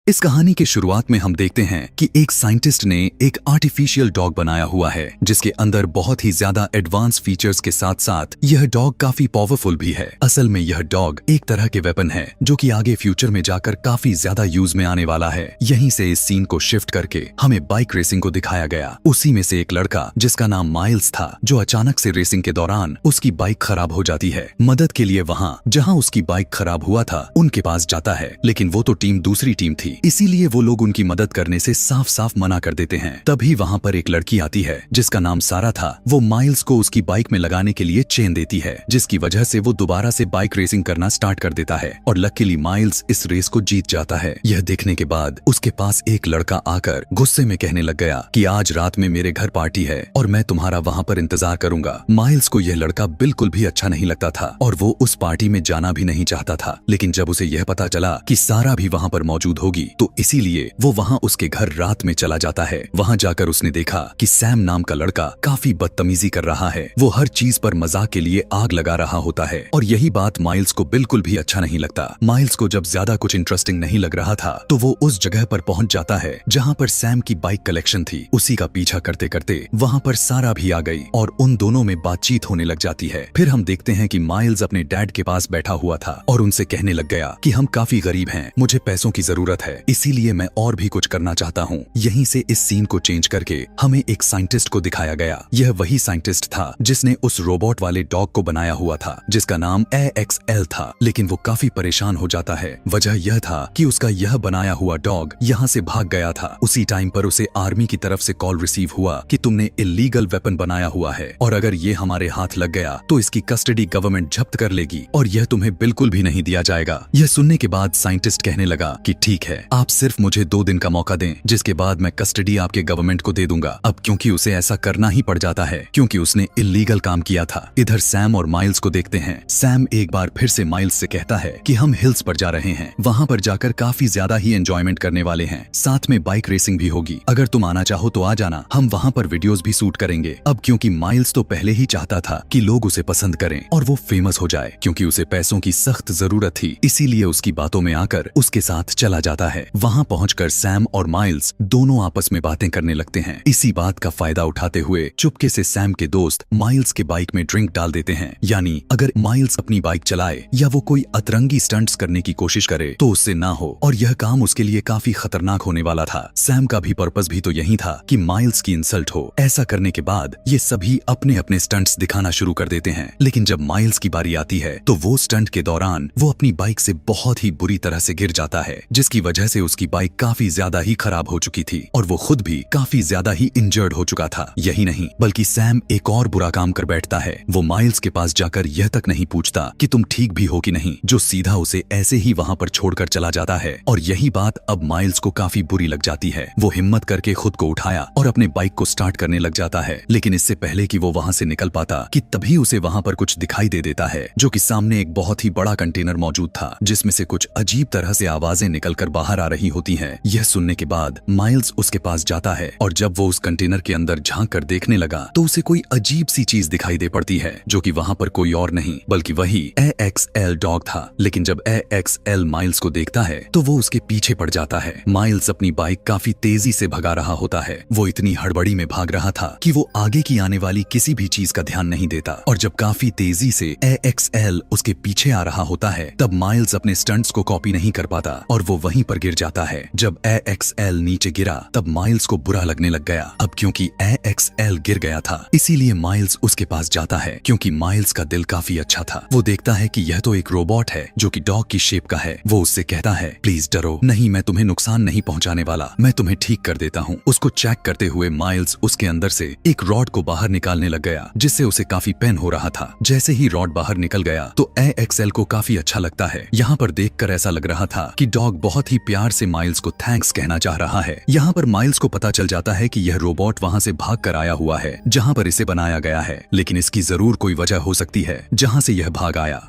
इस कहानी के शुरुआत में हम देखते हैं कि एक साइंटिस्ट ने एक आर्टिफिशियल डॉग बनाया हुआ है जिसके अंदर बहुत ही ज्यादा एडवांस फीचर्स के साथ साथ यह डॉग काफी पावरफुल भी है। असल में यह डॉग एक तरह के वेपन है जो कि आगे फ्यूचर में जाकर काफी ज्यादा यूज में आने वाला है। यहीं से इस सीन को शिफ्ट करके हमें बाइक रेसिंग को दिखाया गया। उसी में से एक लड़का जिसका नाम माइल्स था जो अचानक से रेसिंग के दौरान उसकी बाइक खराब हो जाती है। मदद के लिए वहाँ जहाँ उसकी बाइक खराब हुआ था उनके पास जाता है, लेकिन वो तो टीम दूसरी टीम थी, इसीलिए वो लोग उनकी मदद करने से साफ साफ मना कर देते हैं। तभी वहाँ पर एक लड़की आती है जिसका नाम सारा था। वो माइल्स को उसकी बाइक में लगाने के लिए चेन देती है जिसकी वजह से वो दोबारा से बाइक रेसिंग करना स्टार्ट कर देता है और लकीली माइल्स इस रेस को जीत जाता है। यह देखने के बाद उसके पास एक लड़का आकर गुस्से में कहने लग गया कि आज रात में मेरे घर पार्टी है और मैं तुम्हारा वहाँ पर इंतजार करूंगा। माइल्स को यह लड़का बिल्कुल भी अच्छा नहीं लगता था और वो उस पार्टी में जाना भी नहीं चाहता था, लेकिन जब उसे यह पता चला कि सारा भी वहाँ पर मौजूद होगी तो इसीलिए वो वहाँ उसके घर रात में चला जाता है। वहाँ जाकर उसने देखा कि सैम नाम का लड़का काफी बदतमीजी कर रहा है। वो हर चीज पर मजाक के लिए आग लगा रहा होता है और यही बात माइल्स को बिल्कुल भी अच्छा नहीं लगता। माइल्स को जब ज्यादा कुछ इंटरेस्टिंग नहीं लग रहा था तो वो उस जगह पर पहुंच जाता है जहाँ पर सैम की बाइक कलेक्शन थी। उसी का पीछा करते करते वहाँ पर सारा भी आ गई और उन दोनों में बातचीत होने लग जाती है। फिर हम देखते हैं कि माइल्स अपने डैड के पास बैठा हुआ था और उनसे कहने लग गया कि हम काफी गरीब हैं, मुझे पैसों की जरूरत है, इसीलिए मैं और भी कुछ करना चाहता हूँ। यहीं से इस सीन को चेंज करके हमें एक साइंटिस्ट को दिखाया गया। यह वही साइंटिस्ट था जिसने उस रोबोट वाले डॉग को बनाया हुआ था जिसका नाम AXL था, लेकिन वो काफी परेशान हो जाता है। वजह यह था कि उसका यह बनाया हुआ डॉग यहाँ से भाग गया था। उसी टाइम पर उसे आर्मी की तरफ से कॉल रिसीव हुआ कि तुमने इलीगल वेपन बनाया हुआ है और अगर ये हमारे हाथ लग गया तो इसकी कस्टडी गवर्नमेंट जब्त कर लेगी और यह तुम्हें बिल्कुल भी नहीं दिया जाएगा। यह सुनने के बाद साइंटिस्ट कहने लगा कि ठीक है, आप सिर्फ मुझे 2 दिन का मौका दें, जिसके बाद मैं कस्टडी आपके गवर्नमेंट को दे दूंगा। अब क्योंकि उसे ऐसा करना ही पड़ जाता है क्योंकि उसने इलीगल काम किया था। इधर सैम और माइल्स को देखते हैं। सैम एक बार फिर से माइल्स से कहता है कि हम हिल्स पर जा रहे हैं, वहाँ पर जाकर काफी ज्यादा ही एंजॉयमेंट करने वाले हैं, साथ में बाइक रेसिंग भी होगी। अगर तुम आना चाहो तो आ जाना, हम वहाँ पर वीडियोस भी शूट करेंगे। अब क्योंकि माइल्स तो पहले ही चाहता था कि लोग उसे पसंद करें और वो फेमस हो जाए, क्योंकि उसे पैसों की सख्त जरूरत थी, इसीलिए उसकी बातों में आकर उसके साथ चला जाता है। वहाँ पहुंचकर सैम और माइल्स दोनों आपस में बातें करने लगते हैं। इसी बात का फायदा उठाते हुए चुपके से सैम के दोस्त माइल्स के बाइक में ड्रिंक डाल देते हैं, यानी अगर माइल्स अपनी बाइक चलाए या वो कोई अतरंगी स्टंट्स करने की कोशिश करे तो उससे ना हो, और यह काम उसके लिए काफी खतरनाक होने वाला था। सैम का भी पर्पस भी तो यही था कि माइल्स की इंसल्ट हो। ऐसा करने के बाद ये सभी अपने अपने स्टंट्स दिखाना शुरू कर देते हैं, लेकिन जब माइल्स की बारी आती है तो वो स्टंट के दौरान वो अपनी बाइक से बहुत ही बुरी तरह से गिर जाता है, जिसकी वजह से उसकी बाइक काफी ज्यादा ही खराब हो चुकी थी और वो खुद भी काफी ज्यादा ही इंजर्ड हो चुका था। यही नहीं बल्कि सैम एक और बुरा काम कर बैठता है। वो माइल्स के पास जाकर यह तक नहीं पूछता कि तुम ठीक भी हो कि नहीं, जो सीधा उसे ऐसे ही वहाँ पर छोड़कर चला जाता है। और यही बात अब माइल्स को काफी बुरी लग जाती है। वो हिम्मत करके खुद को उठाया और अपने बाइक को स्टार्ट करने लग जाता है, लेकिन इससे पहले कि वो वहाँ से निकल पाता कि तभी उसे वहाँ पर कुछ दिखाई दे देता है, जो कि सामने एक बहुत ही बड़ा कंटेनर मौजूद था जिसमें से कुछ अजीब तरह से आवाजें निकलकर बाहर आ रही होती हैं। यह सुनने के बाद माइल्स उसके पास जाता है और जब वो उस कंटेनर के अंदर झांक कर देखने लगा तो उसे कोई अजीब सी चीज दिखाई दे पड़ती है, जो कि वहाँ पर कोई और नहीं बल्कि वही AXL डॉग था। लेकिन जब AXL माइल्स को देखता है तो वो उसके पीछे पड़ जाता है। माइल्स अपनी बाइक काफी तेजी से भगा रहा होता है। वो इतनी हड़बड़ी में भाग रहा था कि वो आगे की आने वाली किसी भी चीज का ध्यान नहीं देता, और जब काफी तेजी से AXL उसके पीछे आ रहा होता है तब माइल्स अपने स्टंट्स को कॉपी नहीं कर पाता और वो वहीं पर गिर जाता है। जब AXL नीचे गिरा तब माइल्स को बुरा लगने लग गया। अब क्योंकि AXL गिर गया था इसीलिए माइल्स उसके पास जाता है, क्योंकि माइल्स का दिल काफी अच्छा था। वो देखता है कि यह तो एक रोबोट है जो कि डॉग की शेप का है। वो उससे कहता है प्लीज डरो नहीं, मैं तुम्हें नुकसान नहीं पहुंचाने वाला, मैं तुम्हें ठीक कर देता हूँ। उसको चेक करते हुए माइल्स उसके अंदर से एक रॉड को बाहर निकालने लग गया जिससे उसे काफी पेन हो रहा था। जैसे ही रॉड बाहर निकल गया तो AXL को काफी अच्छा लगता है। यहाँ पर देखकर ऐसा लग रहा था कि डॉग बहुत ही प्यार से माइल्स को थैंक्स कहना चाह रहा है। यहाँ पर माइल्स को पता चल जाता है कि यह रोबोट वहाँ से भाग कर आया हुआ है जहाँ पर इसे बनाया गया है, लेकिन इसकी जरूर कोई वजह हो सकती है जहाँ से यह भाग आया।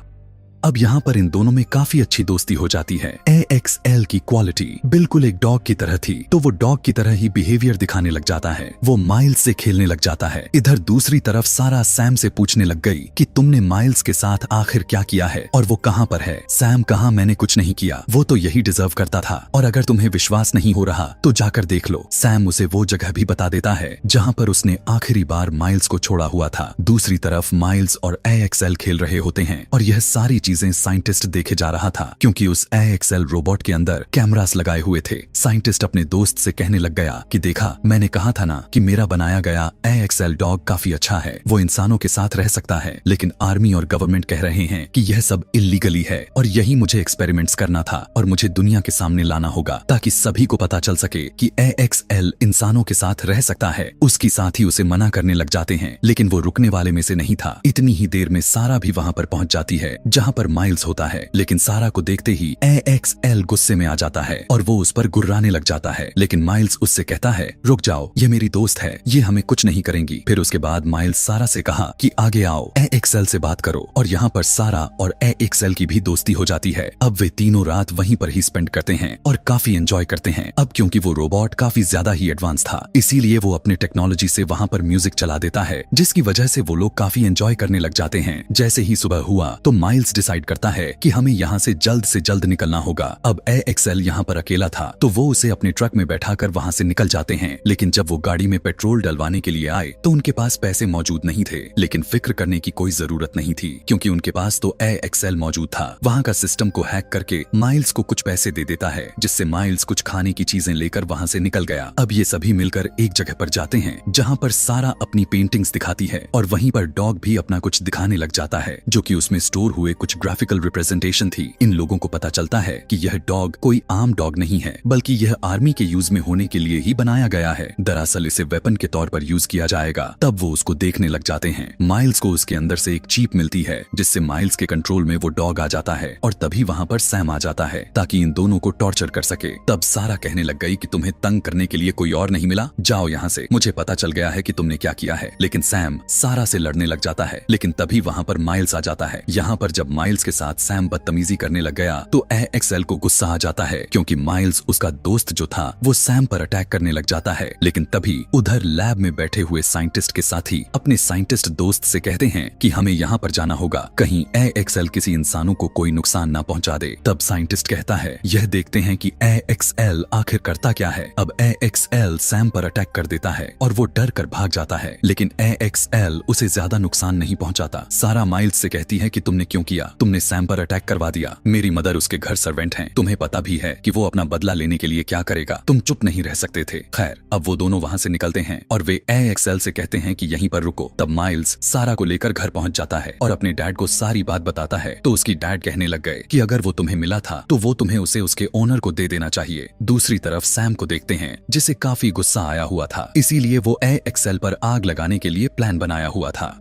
अब यहाँ पर इन दोनों में काफी अच्छी दोस्ती हो जाती है। AXL की क्वालिटी बिल्कुल एक डॉग की तरह थी, तो वो डॉग की तरह ही बिहेवियर दिखाने लग जाता है। वो माइल्स से खेलने लग जाता है। इधर दूसरी तरफ सारा सैम से पूछने लग गई कि तुमने माइल्स के साथ आखिर क्या किया है और वो कहाँ पर है। सैम कहा, मैंने कुछ नहीं किया, वो तो यही डिजर्व करता था, और अगर तुम्हें विश्वास नहीं हो रहा तो जाकर देख लो। सैम उसे वो जगह भी बता देता है जहाँ पर उसने आखिरी बार माइल्स को छोड़ा हुआ था। दूसरी तरफ माइल्स और AXL खेल रहे होते हैं और यह सारी चीजें साइंटिस्ट देखे जा रहा था, क्योंकि उस AXL रोबोट के अंदर कैमरास लगाए हुए थे। साइंटिस्ट अपने दोस्त से कहने लग गया कि देखा, मैंने कहा था ना कि मेरा बनाया गया AXL डॉग काफी अच्छा है, वो इंसानों के साथ रह सकता है, लेकिन आर्मी और गवर्नमेंट कह रहे हैं कि यह सब इल्लीगली है और यही मुझे एक्सपेरिमेंट्स करना था और मुझे दुनिया के सामने लाना होगा ताकि सभी को पता चल सके कि AXL इंसानों के साथ रह सकता है। उसकी साथी उसे मना करने लग जाते हैं, लेकिन वो रुकने वाले में से नहीं था। इतनी ही देर में सारा भी वहाँ पर पहुँच जाती है जहाँ पर माइल्स होता है, लेकिन सारा को देखते ही AXL गुस्से में आ जाता है और वो उस पर गुर्राने लग जाता है। लेकिन माइल्स उससे कहता है, रुक जाओ, ये मेरी दोस्त है, ये हमें कुछ नहीं करेंगी। फिर उसके बाद माइल्स सारा से कहा कि आगे आओ, AXL से बात करो, और यहाँ पर सारा और AXL की भी दोस्ती हो जाती है। अब वे तीनों रात वहीं पर ही स्पेंड करते हैं और काफी एंजॉय करते हैं। अब क्योंकि वो रोबोट काफी ज्यादा ही एडवांस था, इसीलिए वो अपने टेक्नोलॉजी से वहाँ पर म्यूजिक चला देता है, जिसकी वजह से वो लोग काफी एंजॉय करने लग जाते हैं। जैसे ही सुबह हुआ तो माइल्स डिसाइड करता है कि हमें यहाँ से जल्द निकलना होगा। अब AXL यहाँ पर अकेला था, तो वो उसे अपने ट्रक में बैठाकर वहाँ से निकल जाते हैं। लेकिन जब वो गाड़ी में पेट्रोल डलवाने के लिए आए तो उनके पास पैसे मौजूद नहीं थे, लेकिन फिक्र करने की कोई जरूरत नहीं थी, क्योंकि उनके पास तो AXL मौजूद था। वहाँ का सिस्टम को हैक करके माइल्स को कुछ पैसे दे देता है, जिससे माइल्स कुछ खाने की चीजें लेकर वहाँ से निकल गया। अब ये सभी मिलकर एक जगह पर जाते हैं जहाँ पर सारा अपनी पेंटिंग्स दिखाती है और वहीं पर डॉग भी अपना कुछ दिखाने लग जाता है, जो कि उसमें स्टोर हुए कुछ ग्राफिकल रिप्रेजेंटेशन थी। इन लोगों को पता चलता है कि यह डॉग कोई आम डॉग नहीं है, बल्कि यह आर्मी के यूज में होने के लिए ही बनाया गया है। दरअसल इसे वेपन के तौर पर यूज किया जाएगा। तब वो उसको देखने लग जाते हैं। माइल्स को उसके अंदर से एक चिप मिलती है, जिससे माइल्स के कंट्रोल में वो डॉग आ जाता है, और तभी वहाँ पर सैम आ जाता है ताकि इन दोनों को टॉर्चर कर सके। तब सारा कहने लग गई कि तुम्हें तंग करने के लिए कोई और नहीं मिला, जाओ यहाँ से, मुझे पता चल गया है कि तुमने क्या किया है। लेकिन सैम सारा से लड़ने लग जाता है, लेकिन तभी वहाँ पर माइल्स आ जाता है। यहाँ पर जब माइल्स के साथ सैम बदतमीजी करने लग गया तो AXL को गुस्सा आ जाता है, क्योंकि माइल्स उसका दोस्त जो था वो सैम पर अटैक करने लग जाता है। लेकिन तभी उधर लैब में बैठे हुए साइंटिस्ट के साथी अपने साइंटिस्ट दोस्त से कहते हैं कि हमें यहाँ पर जाना होगा, कहीं AXL किसी इंसानों को कोई नुकसान ना पहुँचा दे। तब साइंटिस्ट कहता है, यह देखते हैं कि AXL आखिर करता क्या है। अब AXL सैम पर अटैक कर देता है और वो डर कर भाग जाता है, लेकिन AXL उसे ज्यादा नुकसान नहीं पहुँचाता। सारा माइल्स से कहती है कि तुमने क्यों किया, तुमने सैम पर अटैक करवा दिया। मेरी मदर उसके घर सर्वेंट हैं, तुम्हें पता भी है कि वो अपना बदला लेने के लिए क्या करेगा, तुम चुप नहीं रह सकते थे। खैर, अब वो दोनों वहाँ से निकलते हैं और वे AXL से कहते हैं कि यहीं पर रुको। तब माइल्स सारा को लेकर घर पहुँच जाता है और अपने डैड को सारी बात बताता है। तो उसकी डैड कहने लग गए कि अगर वो तुम्हें मिला था तो वो तुम्हें उसे उसके ओनर को दे देना चाहिए। दूसरी तरफ सैम को देखते हैं, जिसे काफी गुस्सा आया हुआ था, इसीलिए वो AXL पर आग लगाने के लिए प्लान बनाया हुआ था।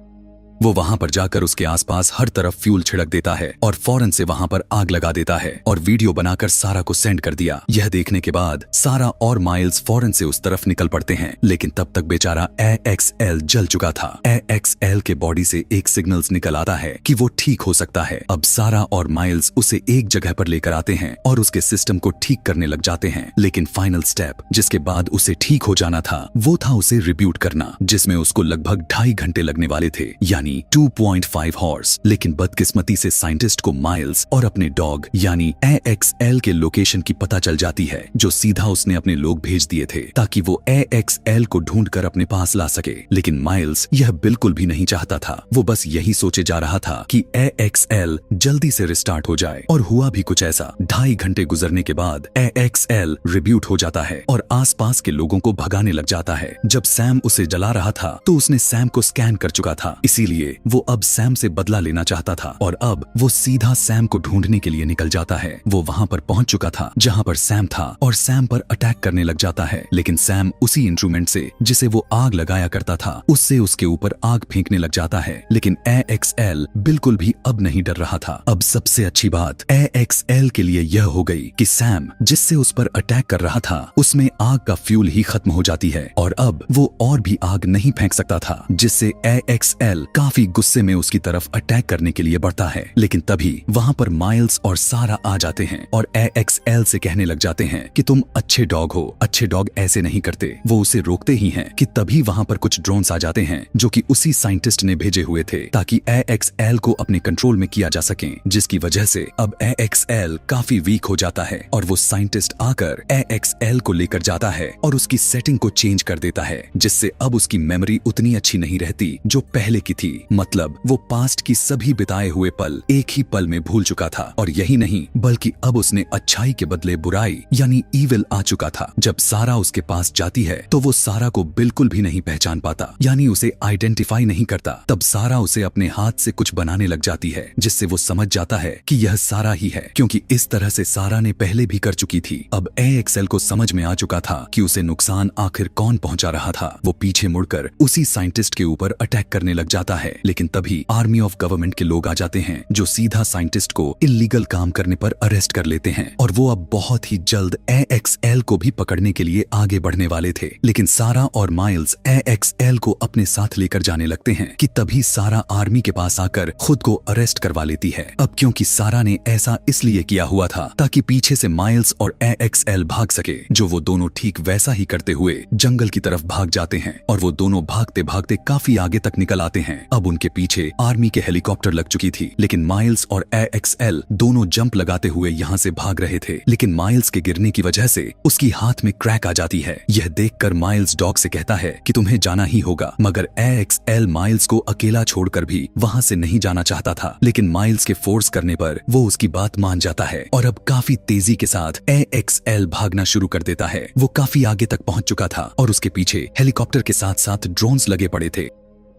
वो वहां पर जाकर उसके आसपास हर तरफ फ्यूल छिड़क देता है और फौरन से वहां पर आग लगा देता है और वीडियो बनाकर सारा को सेंड कर दिया। यह देखने के बाद सारा और माइल्स फौरन से उस तरफ निकल पड़ते हैं, लेकिन तब तक बेचारा AXL जल चुका था। AXL के बॉडी से एक सिग्नल्स निकल आता है कि वो ठीक हो सकता है। अब सारा और माइल्स उसे एक जगह पर लेकर आते हैं और उसके सिस्टम को ठीक करने लग जाते हैं, लेकिन फाइनल स्टेप जिसके बाद उसे ठीक हो जाना था वो था उसे रिब्यूट करना, जिसमें उसको लगभग 2.5 घंटे लगने वाले थे, यानी 2.5 हॉर्स। लेकिन बदकिस्मती से साइंटिस्ट को माइल्स और अपने डॉग यानी AXL के लोकेशन की पता चल जाती है, जो सीधा उसने अपने लोग भेज दिए थे ताकि वो AXL को ढूंढकर अपने पास ला सके। लेकिन माइल्स यह बिल्कुल भी नहीं चाहता था, वो बस यही सोचे जा रहा था कि AXL जल्दी से रिस्टार्ट हो जाए, और हुआ भी कुछ ऐसा। 2.5 घंटे गुजरने के बाद AXL रिब्यूट हो जाता है और आसपास के लोगों को भगाने लग जाता है। जब सैम उसे जला रहा था तो उसने सैम को स्कैन कर चुका था, इसीलिए वो अब सैम से बदला लेना चाहता था और अब वो सीधा सैम को ढूंढने के लिए निकल जाता है। वो वहां पर पहुंच चुका था जहां पर सैम था और सैम पर अटैक करने लग जाता है, लेकिन सैम उसी इंस्ट्रूमेंट से जिसे वो आग लगाया करता था उससे उसके ऊपर आग फेंकने लग जाता है। लेकिन AXL बिल्कुल भी अब नहीं डर रहा था। अब सबसे अच्छी बात AXL के लिए यह हो गई कि सैम जिससे उस पर अटैक कर रहा था उसमें आग का फ्यूल ही खत्म हो जाती है और अब वो और भी आग नहीं फेंक सकता था, जिससे AXL काफी गुस्से में उसकी तरफ अटैक करने के लिए बढ़ता है, लेकिन तभी वहाँ पर माइल्स और सारा आ जाते हैं और AXL से कहने लग जाते हैं कि तुम अच्छे डॉग हो, अच्छे डॉग ऐसे नहीं करते। वो उसे रोकते ही हैं कि तभी वहाँ पर कुछ ड्रोन्स आ जाते हैं जो कि उसी साइंटिस्ट ने भेजे हुए थे ताकि AXL को अपने कंट्रोल में किया जा सके, जिसकी वजह से अब AXL काफी वीक हो जाता है और वो साइंटिस्ट आकर AXL को लेकर जाता है और उसकी सेटिंग को चेंज कर देता है, जिससे अब उसकी मेमोरी उतनी अच्छी नहीं रहती जो पहले की थी। मतलब वो पास्ट की सभी बिताए हुए पल एक ही पल में भूल चुका था। और यही नहीं बल्कि अब उसने अच्छाई के बदले बुराई यानी ईविल आ चुका था। जब सारा उसके पास जाती है तो वो सारा को बिल्कुल भी नहीं पहचान पाता, यानी उसे आइडेंटिफाई नहीं करता। तब सारा उसे अपने हाथ से कुछ बनाने लग जाती है, जिससे वो समझ जाता है कि यह सारा ही है, क्योंकि इस तरह से सारा ने पहले भी कर चुकी थी। अब AXL को समझ में आ चुका था कि उसे नुकसान आखिर कौन पहुंचा रहा था। वो पीछे मुड़कर उसी साइंटिस्ट के ऊपर अटैक करने लग जाता है, लेकिन तभी आर्मी ऑफ गवर्नमेंट के लोग आ जाते हैं जो सीधा साइंटिस्ट को इल्लीगल काम करने पर अरेस्ट कर लेते हैं। और वो अब बहुत ही जल्द AXL को भी पकड़ने के लिए आगे बढ़ने वाले थे, लेकिन सारा और माइल्स AXL को अपने साथ लेकर जाने लगते हैं कि तभी सारा आर्मी के पास आकर खुद को अरेस्ट करवा लेती है। अब क्योंकि सारा ने ऐसा इसलिए किया हुआ था ताकि पीछे से माइल्स और AXL भाग सके, जो वो दोनों ठीक वैसा ही करते हुए जंगल की तरफ भाग जाते हैं और वो दोनों भागते भागते काफी आगे तक निकल आते हैं। अब उनके पीछे आर्मी के हेलीकॉप्टर लग चुकी थी, लेकिन माइल्स और AXL दोनों जंप लगाते हुए यहाँ से भाग रहे थे, लेकिन माइल्स के गिरने की वजह से उसकी हाथ में क्रैक आ जाती है। यह देखकर माइल्स डॉग से कहता है कि तुम्हें जाना ही होगा, मगर AXL माइल्स को अकेला छोड़कर भी वहाँ से नहीं जाना चाहता था, लेकिन माइल्स के फोर्स करने पर वो उसकी बात मान जाता है और अब काफी तेजी के साथ AXL भागना शुरू कर देता है। वो काफी आगे तक पहुंच चुका था और उसके पीछे हेलीकॉप्टर के साथ साथ ड्रोन्स लगे पड़े थे।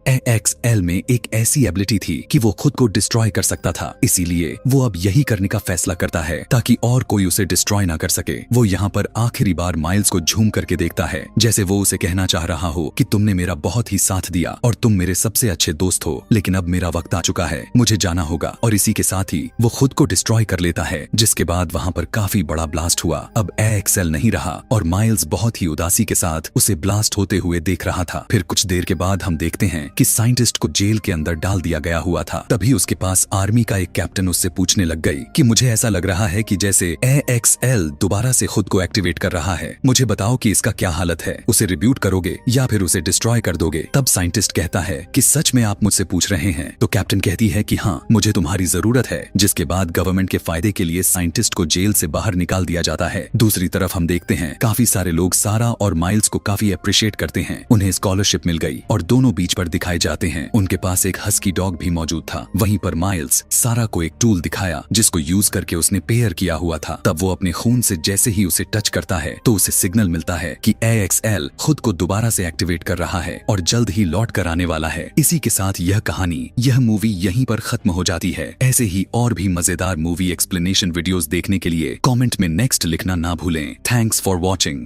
AXL में एक ऐसी एबिलिटी थी कि वो खुद को डिस्ट्रॉय कर सकता था, इसीलिए वो अब यही करने का फैसला करता है ताकि और कोई उसे डिस्ट्रॉय ना कर सके। वो यहाँ पर आखिरी बार माइल्स को झूम करके देखता है, जैसे वो उसे कहना चाह रहा हो कि तुमने मेरा बहुत ही साथ दिया और तुम मेरे सबसे अच्छे दोस्त हो, लेकिन अब मेरा वक्त आ चुका है, मुझे जाना होगा। और इसी के साथ ही वो खुद को डिस्ट्रॉय कर लेता है, जिसके बाद वहाँ पर काफी बड़ा ब्लास्ट हुआ। अब AXL नहीं रहा और माइल्स बहुत ही उदासी के साथ उसे ब्लास्ट होते हुए देख रहा था। फिर कुछ देर के बाद हम देखते हैं कि साइंटिस्ट को जेल के अंदर डाल दिया गया हुआ था। तभी उसके पास आर्मी का एक कैप्टन उससे पूछने लग गई कि मुझे ऐसा लग रहा है कि जैसे AXL दोबारा से खुद को एक्टिवेट कर रहा है, मुझे बताओ कि इसका क्या हालत है, उसे रिब्यूट करोगे या फिर उसे डिस्ट्रॉय कर दोगे। तब साइंटिस्ट कहता है कि सच में आप मुझसे पूछ रहे हैं? तो कैप्टन कहती है कि हाँ, मुझे तुम्हारी जरूरत है। जिसके बाद गवर्नमेंट के फायदे के लिए साइंटिस्ट को जेल से बाहर निकाल दिया जाता है। दूसरी तरफ हम देखते हैं काफी सारे लोग सारा और माइल्स को काफी अप्रिशिएट करते हैं। उन्हें स्कॉलरशिप मिल गई और दोनों बीच पर दिखाए जाते हैं। उनके पास एक हस्की डॉग भी मौजूद था। वहीं पर माइल्स सारा को एक टूल दिखाया जिसको यूज करके उसने पेयर किया हुआ था। तब वो अपने खून से जैसे ही उसे टच करता है तो उसे सिग्नल मिलता है कि AXL खुद को दोबारा से एक्टिवेट कर रहा है और जल्द ही लौट कर आने वाला है। इसी के साथ यह कहानी, यह मूवी यहीं पर खत्म हो जाती है। ऐसे ही और भी मजेदार मूवी एक्सप्लेनेशन वीडियोस देखने के लिए कमेंट में नेक्स्ट लिखना ना भूलें। Thanks for watching.